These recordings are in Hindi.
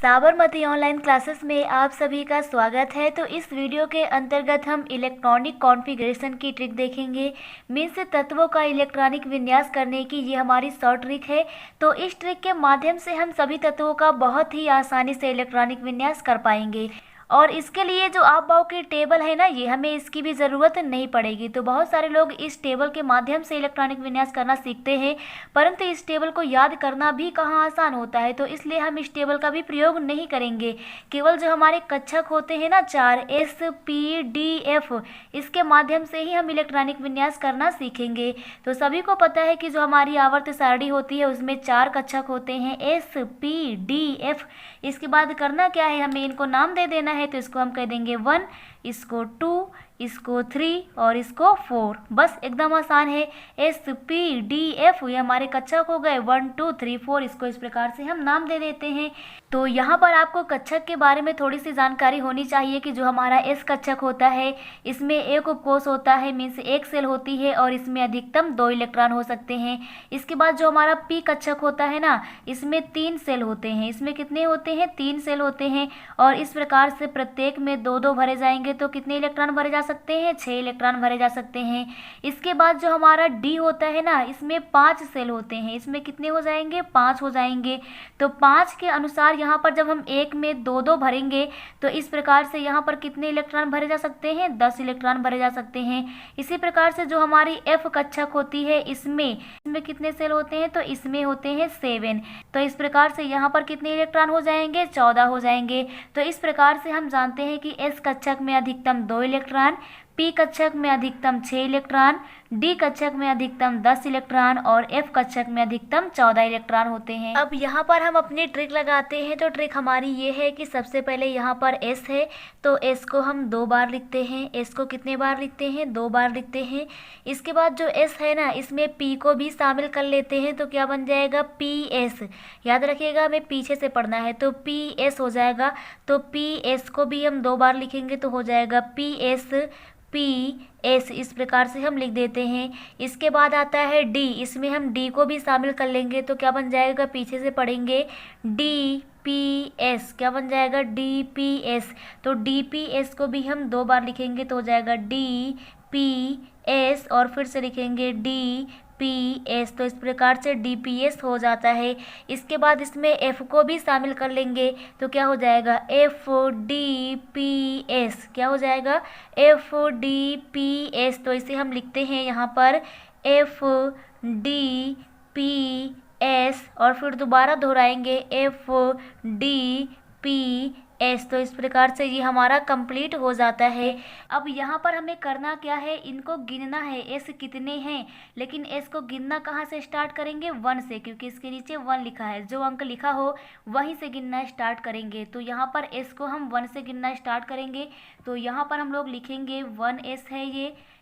साबरमती ऑनलाइन क्लासेस में आप सभी का स्वागत है। तो इस वीडियो के अंतर्गत हम इलेक्ट्रॉनिक कॉन्फ़िगरेशन की ट्रिक देखेंगे। मीन्स तत्वों का इलेक्ट्रॉनिक विन्यास करने की ये हमारी शॉर्ट ट्रिक है। तो इस ट्रिक के माध्यम से हम सभी तत्वों का बहुत ही आसानी से इलेक्ट्रॉनिक विन्यास कर पाएंगे। और इसके लिए जो आप बाव की टेबल है ना, ये हमें इसकी भी ज़रूरत नहीं पड़ेगी। तो बहुत सारे लोग इस टेबल के माध्यम से इलेक्ट्रॉनिक विन्यास करना सीखते हैं, परंतु इस टेबल को याद करना भी कहाँ आसान होता है। तो इसलिए हम इस टेबल का भी प्रयोग नहीं करेंगे। केवल जो हमारे कक्षक होते हैं ना, 4 SPDF, इसके माध्यम से ही हम इलेक्ट्रॉनिक विन्यास करना सीखेंगे। तो सभी को पता है कि जो हमारी आवर्त सारणी होती है उसमें 4 कक्षक होते हैं SPDF। इसके बाद करना क्या है, हमें इनको नाम दे देना है। तो इसको हम कह देंगे 1, इसको 2, इसको 3 और इसको 4। बस एकदम आसान है। SPDF ये हमारे कक्षक हो गए 1, 2, 3, 4। इसको इस प्रकार से हम नाम दे देते हैं। तो यहाँ पर आपको कक्षक के बारे में थोड़ी सी जानकारी होनी चाहिए कि जो हमारा S कक्षक होता है इसमें एक उपकोष होता है, मीन्स एक सेल होती है और इसमें अधिकतम 2 इलेक्ट्रॉन हो सकते हैं। इसके बाद जो हमारा P कक्षक होता है ना, इसमें 3 सेल होते हैं। इसमें कितने होते हैं? 3 सेल होते हैं। और इस प्रकार से प्रत्येक में 2-2 भरे जाएंगे तो कितने इलेक्ट्रॉन भरे जा सकते हैं? 6 इलेक्ट्रॉन भरे जा सकते हैं। इसके बाद जो हमारा D होता है ना, इसमें 5 सेल होते हैं। इसमें कितने हो जाएंगे? 5 हो जाएंगे। तो 5 के अनुसार यहाँ पर जब हम एक में 2-2 भरेंगे तो इस प्रकार से यहाँ पर कितने इलेक्ट्रॉन भरे जा सकते हैं? 10 इलेक्ट्रॉन भरे जा सकते हैं। इसी प्रकार से जो हमारी F कक्षक होती है इसमें कितने सेल होते हैं? तो इसमें होते हैं 7। तो इस प्रकार से यहाँ पर कितने इलेक्ट्रॉन हो जाएंगे? 14 हो जाएंगे। तो इस प्रकार से हम जानते हैं कि S कक्षक में अधिकतम 2 इलेक्ट्रॉन, P कक्षक में अधिकतम 6 इलेक्ट्रॉन, D कक्षक में अधिकतम 10 इलेक्ट्रॉन और F कक्षक में अधिकतम 14 इलेक्ट्रॉन होते हैं। अब यहाँ पर हम अपनी ट्रिक लगाते हैं। तो ट्रिक हमारी ये है कि सबसे पहले यहाँ पर S है तो S को हम 2 बार लिखते हैं। S को कितने बार लिखते हैं? 2 बार लिखते हैं। इसके बाद जो S है ना, इसमें P को भी शामिल कर लेते हैं। तो क्या बन जाएगा? PS। याद रखिएगा, हमें पीछे से पढ़ना है। तो PS हो जाएगा। तो PS को भी हम 2 बार लिखेंगे तो हो जाएगा PS। इस प्रकार से हम लिख देते हैं। इसके बाद आता है D। इसमें हम D को भी शामिल कर लेंगे तो क्या बन जाएगा? पीछे से पढ़ेंगे DPS। क्या बन जाएगा? DPS। तो DPS को भी हम 2 बार लिखेंगे तो हो जाएगा DPS और फिर से लिखेंगे DPS। तो इस प्रकार से DPS हो जाता है। इसके बाद इसमें F को भी शामिल कर लेंगे तो क्या हो जाएगा? FDPS। क्या हो जाएगा? FDPS। तो इसे हम लिखते हैं यहाँ पर FDPS और फिर दोबारा दोहराएंगे FDPS। तो इस प्रकार से ये हमारा कंप्लीट हो जाता है। अब यहाँ पर हमें करना क्या है, इनको गिनना है S कितने हैं। लेकिन S को गिनना कहाँ से स्टार्ट करेंगे? 1 से, क्योंकि इसके नीचे 1 लिखा है। जो अंक लिखा हो वहीं से गिनना स्टार्ट करेंगे। तो यहाँ पर S को हम 1 से गिनना स्टार्ट करेंगे। तो यहाँ पर हम लोग लिखेंगे 1S है,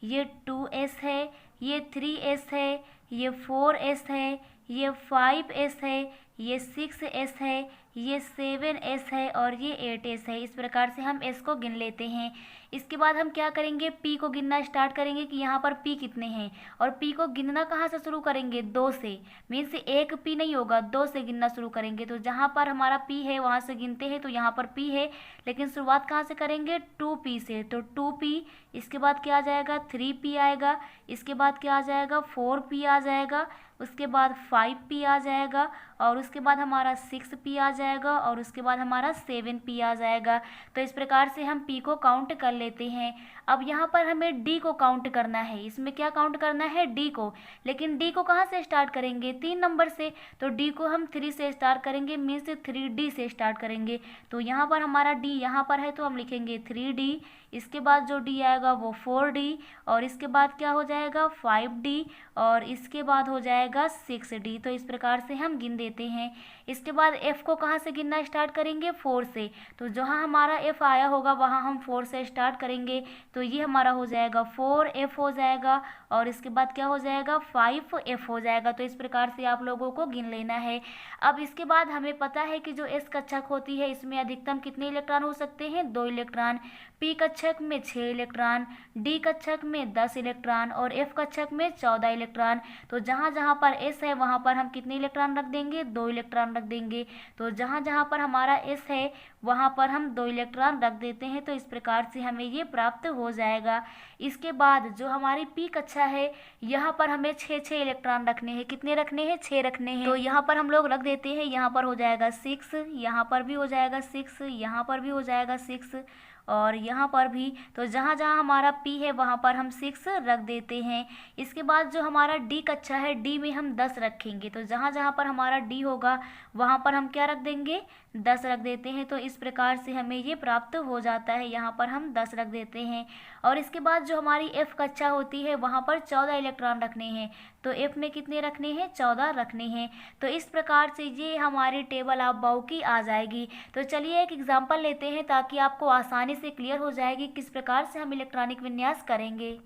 ये 2S है, ये 3S है, ये 4S है, ये 5S है, ये 6S है, ये 7S है और ये 8S है। इस प्रकार से हम S को गिन लेते हैं। इसके बाद हम क्या करेंगे? P को गिनना स्टार्ट करेंगे कि यहाँ पर P कितने हैं। और P को गिनना कहाँ से शुरू करेंगे? 2 से। मीन्स एक P नहीं होगा, 2 से गिनना शुरू करेंगे। तो जहाँ पर हमारा P है वहाँ से गिनते हैं। तो यहाँ पर P है, लेकिन शुरुआत कहाँ से करेंगे? 2P से। तो 2P। इसके बाद क्या आ जाएगा? 3P आएगा। इसके बाद क्या आ जाएगा? 4P आ जाएगा। उसके बाद 5P आ जाएगा और उसके बाद हमारा 6P आ जाएगा और उसके बाद हमारा 7P आ जाएगा। तो इस प्रकार से हम P को काउंट कर लेते हैं। अब यहाँ पर हमें D को काउंट करना है। इसमें क्या काउंट करना है? D को। लेकिन D को कहाँ से स्टार्ट करेंगे? 3 नंबर से। तो D को हम 3 से स्टार्ट करेंगे, मीन्स 3D से स्टार्ट करेंगे। तो यहाँ पर हमारा D यहाँ पर है तो हम लिखेंगे 3D। इसके बाद जो D आएगा वो 4D और इसके बाद क्या हो जाएगा? 5D और इसके बाद हो जाएगा 6D। तो इस प्रकार से हम गिन देते हैं। इसके बाद F को कहाँ से गिनना स्टार्ट करेंगे? 4 से। तो जहाँ हमारा F आया होगा वहाँ हम 4 से स्टार्ट करेंगे। तो ये हमारा हो जाएगा 4F हो जाएगा और इसके बाद क्या हो जाएगा? 5F हो जाएगा। तो इस प्रकार से आप लोगों को गिन लेना है। अब इसके बाद हमें पता है कि जो S कक्षक होती है इसमें अधिकतम कितने इलेक्ट्रॉन हो सकते हैं? 2 इलेक्ट्रॉन। P कक्षक में 6 इलेक्ट्रॉन, D कक्षक में 10 इलेक्ट्रॉन और F कक्षक में 14 इलेक्ट्रॉन। तो जहाँ जहाँ पर S है वहाँ पर हम कितने इलेक्ट्रॉन रख देंगे? 2 इलेक्ट्रॉन इलेक्ट्रॉन रख देंगे। तो जहाँ जहाँ पर हमारा S है वहाँ पर हम 2 इलेक्ट्रॉन रख देते हैं। तो इस प्रकार से हमें ये प्राप्त हो जाएगा। इसके बाद जो हमारी P कक्षा है यहाँ पर हमें 6 इलेक्ट्रॉन रखने हैं। कितने रखने हैं? 6 रखने हैं। तो यहाँ पर हम लोग रख देते हैं। यहाँ पर हो जाएगा 6, यहाँ पर भी हो जाएगा 6, यहाँ पर भी हो जाएगा 6 और यहाँ पर भी। तो जहाँ जहाँ हमारा P है वहाँ पर हम 6 रख देते हैं। इसके बाद जो हमारा D कक्षा है D में हम 10 रखेंगे। तो जहाँ जहाँ पर हमारा D होगा वहाँ पर हम क्या रख देंगे? 10 रख देते हैं। तो इस प्रकार से हमें ये प्राप्त हो जाता है। यहाँ पर हम 10 रख देते हैं। और इसके बाद जो हमारी F कक्षा होती है वहाँ पर 14 इलेक्ट्रॉन रखने हैं। तो F में कितने रखने हैं? 14 रखने हैं। तो इस प्रकार से ये हमारी टेबल ऑफ बाउ की आ जाएगी। तो चलिए एक एग्जाम्पल लेते हैं ताकि आपको आसानी से क्लियर हो जाएगी किस प्रकार से हम इलेक्ट्रॉनिक विन्यास करेंगे।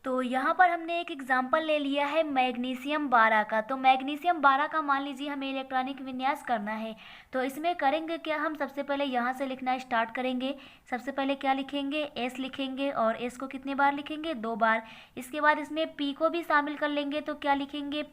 तो यहाँ पर हमने एक एग्जाम्पल ले लिया है मैग्नीशियम 12 का। तो मैग्नीशियम 12 का मान लीजिए हमें इलेक्ट्रॉनिक विन्यास करना है। तो इसमें करेंगे क्या? हम सबसे पहले यहाँ से लिखना स्टार्ट करेंगे। सबसे पहले क्या लिखेंगे? S लिखेंगे और S को कितने बार लिखेंगे? 2 बार। इसके बाद इसमें P को भी शामिल कर लेंगे। तो क्या लिखेंगे?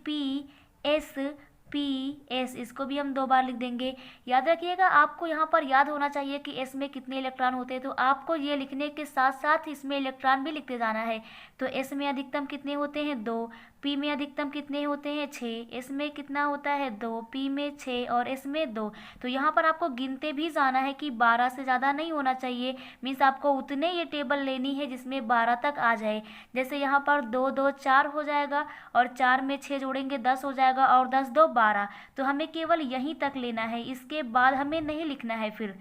PS, इसको भी हम 2 बार लिख देंगे। याद रखिएगा आपको यहाँ पर याद होना चाहिए कि S में कितने इलेक्ट्रॉन होते हैं। तो आपको ये लिखने के साथ साथ इसमें इलेक्ट्रॉन भी लिखते जाना है। तो S में अधिकतम कितने होते हैं? 2। P में अधिकतम कितने होते हैं? 6। S में कितना होता है? 2। P में 6 और S में 2। तो यहाँ पर आपको गिनते भी जाना है कि 12 से ज़्यादा नहीं होना चाहिए। मीन्स आपको उतने ये टेबल लेनी है जिसमें 12 तक आ जाए। जैसे यहाँ पर 2 2 4 हो जाएगा और 4 में 6 जोड़ेंगे 10 हो जाएगा और 10 2 12। तो हमें केवल यहीं तक लेना है, इसके बाद हमें नहीं लिखना है फिर।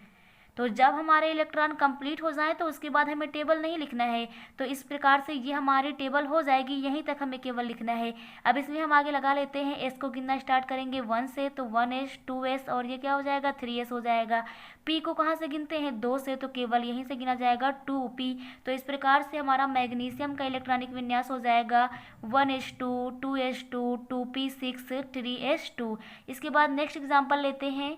तो जब हमारे इलेक्ट्रॉन कंप्लीट हो जाए तो उसके बाद हमें टेबल नहीं लिखना है। तो इस प्रकार से ये हमारी टेबल हो जाएगी, यहीं तक हमें केवल लिखना है। अब इसमें हम आगे लगा लेते हैं। S को गिनना स्टार्ट करेंगे 1 से। तो 1S 2S और ये क्या हो जाएगा? 3S हो जाएगा। P को कहाँ से गिनते हैं? 2 से। तो केवल यहीं से गिना जाएगा 2P। तो इस प्रकार से हमारा मैग्नीशियम का इलेक्ट्रॉनिक विन्यास हो जाएगा 1S2 2S2 2P6 3S2। इसके बाद नेक्स्ट एग्जाम्पल लेते हैं।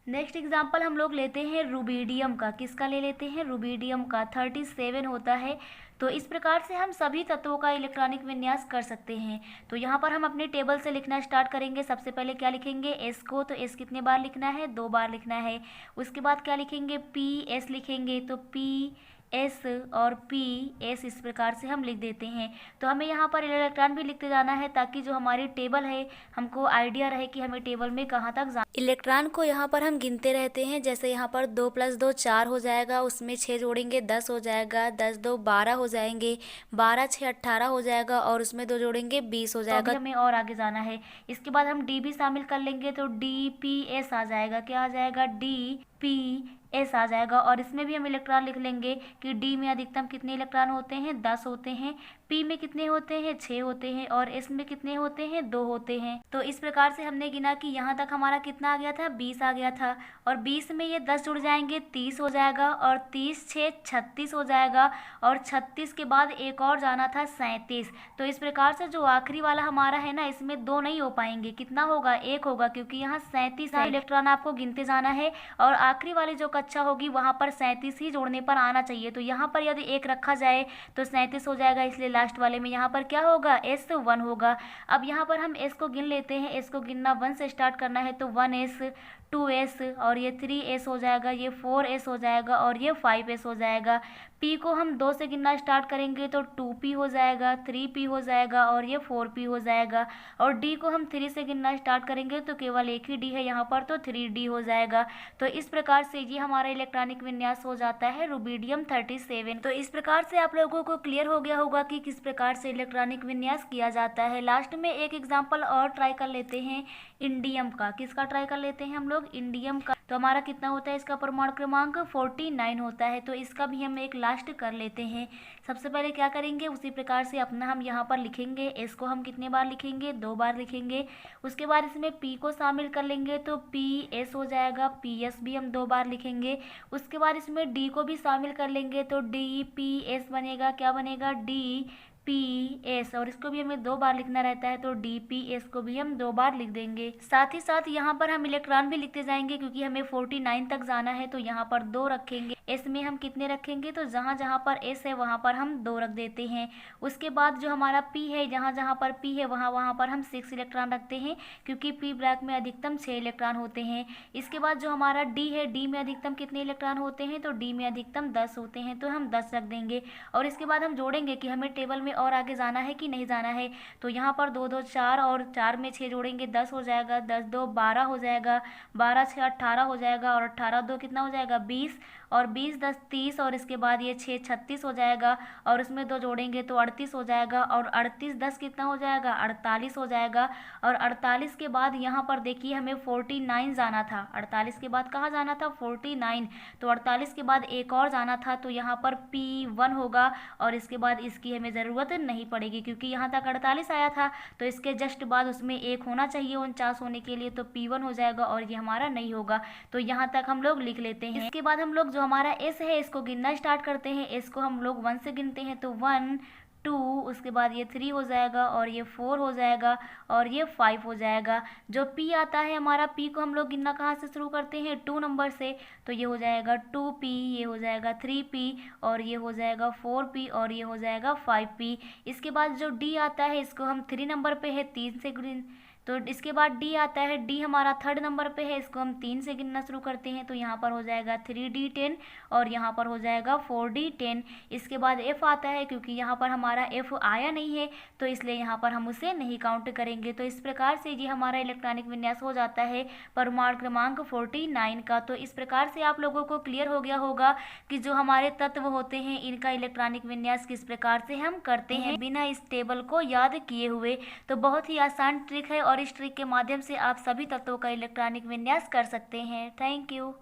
नेक्स्ट एग्जाम्पल हम लोग लेते हैं रुबीडियम का। किसका ले लेते हैं? रुबीडियम का। 37 होता है। तो इस प्रकार से हम सभी तत्वों का इलेक्ट्रॉनिक विन्यास कर सकते हैं। तो यहाँ पर हम अपने टेबल से लिखना स्टार्ट करेंगे। सबसे पहले क्या लिखेंगे? S को। तो S कितने बार लिखना है? 2 बार लिखना है। उसके बाद क्या लिखेंगे? PS लिखेंगे। तो PS और PS इस प्रकार से हम लिख देते हैं। तो हमें यहाँ पर इलेक्ट्रॉन भी लिखते जाना है ताकि जो हमारी टेबल है हमको आइडिया रहे कि हमें टेबल में कहाँ तक जाना। इलेक्ट्रॉन को यहाँ पर हम गिनते रहते हैं। जैसे यहाँ पर 2 + 2 4 हो जाएगा, उसमें 6 जोड़ेंगे 10 हो जाएगा, 10 2 12 हो जाएंगे, 12 6 18 हो जाएगा और उसमें 2 जोड़ेंगे 20 हो जाएगा। हमें और आगे जाना है। इसके बाद हम D भी शामिल कर लेंगे। तो DPS आ जाएगा। क्या आ जाएगा? DPS आ जाएगा। और इसमें भी हम इलेक्ट्रॉन लिख लेंगे कि D में अधिकतम कितने इलेक्ट्रॉन होते हैं? 10 होते हैं। P में कितने होते हैं? 6 होते हैं। और S में कितने होते हैं? 2 होते हैं। तो इस प्रकार से हमने गिना कि यहाँ तक हमारा कितना आ गया था? 20 आ गया था। और 20 में ये 10 जुड़ जाएंगे 30 हो जाएगा और 30 6 36 हो जाएगा और 36 के बाद एक और जाना था 37। तो इस प्रकार से जो आखिरी वाला हमारा है ना, इसमें 2 नहीं हो पाएंगे। कितना होगा? 1 होगा, क्योंकि यहाँ 37 इलेक्ट्रॉन आपको गिनते जाना है और आखिरी वाली जो कक्षा होगी वहाँ पर 37 ही जोड़ने पर आना चाहिए। तो यहाँ पर यदि 1 रखा जाए तो 37 हो जाएगा, इसलिए लास्ट वाले में यहाँ पर क्या होगा? S1 होगा। अब यहाँ पर हम S को गिन लेते हैं। S को गिनना 1 से स्टार्ट करना है। तो 1S 2S और ये 3S हो जाएगा, ये 4S हो जाएगा और ये 5S हो जाएगा। P को हम 2 से गिनना स्टार्ट करेंगे तो 2P हो जाएगा, 3P हो जाएगा और ये 4P हो जाएगा। और D को हम 3 से गिनना स्टार्ट करेंगे तो केवल एक ही D है यहाँ पर, तो 3D हो जाएगा। तो इस प्रकार से ये हमारा इलेक्ट्रॉनिक विन्यास हो जाता है रुबीडियम 37। तो इस प्रकार से आप लोगों को क्लियर हो गया होगा कि किस प्रकार से इलेक्ट्रॉनिक विन्यास किया जाता है। लास्ट में एक एग्जाम्पल और ट्राई कर लेते हैं इंडियम का। किसका ट्राई कर लेते हैं हम लोग? इंडियम का। तो हमारा कितना होता है? इसका परमाणु क्रमांक 49 होता है। तो इसका भी हम एक लास्ट कर लेते हैं। सबसे पहले क्या करेंगे? उसी प्रकार से अपना हम यहाँ पर लिखेंगे। S को हम कितने बार लिखेंगे? 2 बार लिखेंगे। उसके बाद इसमें P को शामिल कर लेंगे तो PS हो जाएगा, PS भी हम 2 बार लिखेंगे। उसके बाद इसमें D को भी शामिल कर लेंगे तो DPS बनेगा। क्या बनेगा? D PS, और इसको भी हमें 2 बार लिखना रहता है तो DPS को भी हम 2 बार लिख देंगे। साथ ही साथ यहाँ पर हम इलेक्ट्रॉन भी लिखते जाएंगे, क्योंकि हमें 49 तक जाना है तो यहाँ पर 2 रखेंगे। S में हम कितने रखेंगे, तो जहाँ जहाँ पर S है वहाँ पर हम 2 रख देते हैं। उसके बाद जो हमारा P है, जहाँ जहाँ पर P है वहाँ वहाँ पर हम 6 इलेक्ट्रॉन रखते हैं, क्योंकि P ब्लैक में अधिकतम 6 इलेक्ट्रॉन होते हैं। इसके बाद जो हमारा D है, D में अधिकतम कितने इलेक्ट्रॉन होते हैं, तो D में अधिकतम 10 होते हैं, तो हम 10 रख देंगे। और इसके बाद हम जोड़ेंगे कि हमें टेबल में और आगे जाना है कि नहीं जाना है। तो यहाँ पर 2 2 4 और 4 में 6 जोड़ेंगे, 10 हो जाएगा, 10 2 12 हो जाएगा, 12 6 18 हो जाएगा, और 18 2 कितना हो जाएगा 20, और 20 10 30, और इसके बाद ये 6 36 हो जाएगा, और उसमें 2 जोड़ेंगे तो 38 हो जाएगा, और 38 10 कितना हो जाएगा 48 हो जाएगा। और 48 के बाद यहाँ पर देखिए हमें 49 जाना था। 48 के बाद कहाँ जाना था 49, तो 48 के बाद एक और जाना था, तो यहाँ पर P1 होगा, और इसके बाद इसकी हमें ज़रूरत नहीं पड़ेगी, क्योंकि यहाँ तक 48 आया था तो इसके जस्ट बाद उसमें एक होना चाहिए 49 होने के लिए, तो P1 हो जाएगा, और ये हमारा नहीं होगा। तो यहाँ तक हम लोग लिख लेते हैं। इसके बाद हम लोग जो हमारा S है इसको गिनना स्टार्ट करते हैं। S को हम लोग 1 से गिनते हैं, तो 1 2, उसके बाद ये 3 हो जाएगा, और ये 4 हो जाएगा, और ये 5 हो जाएगा। जो P आता है हमारा, P को हम लोग गिनना कहाँ से शुरू करते हैं 2 नंबर से, तो ये हो जाएगा 2P, ये हो जाएगा 3P, और ये हो जाएगा 4P, और ये हो जाएगा 5P। इसके बाद जो D आता है इसको हम 3 नंबर पे है 3 से गिन, तो इसके बाद D आता है, D हमारा 3rd नंबर पे है, इसको हम 3 से गिनना शुरू करते हैं, तो यहाँ पर हो जाएगा 3D10, और यहाँ पर हो जाएगा 4D10। इसके बाद F आता है, क्योंकि यहाँ पर हमारा F आया नहीं है तो इसलिए यहाँ पर हम उसे नहीं काउंट करेंगे। तो इस प्रकार से ये हमारा इलेक्ट्रॉनिक विन्यास हो जाता है परमाणु क्रमांक 49 का। तो इस प्रकार से आप लोगों को क्लियर हो गया होगा कि जो हमारे तत्व होते हैं इनका इलेक्ट्रॉनिक विन्यास किस प्रकार से हम करते हैं बिना इस टेबल को याद किए हुए। तो बहुत ही आसान ट्रिक है, और इस ट्रिक के माध्यम से आप सभी तत्वों का इलेक्ट्रॉनिक विन्यास कर सकते हैं। Thank you.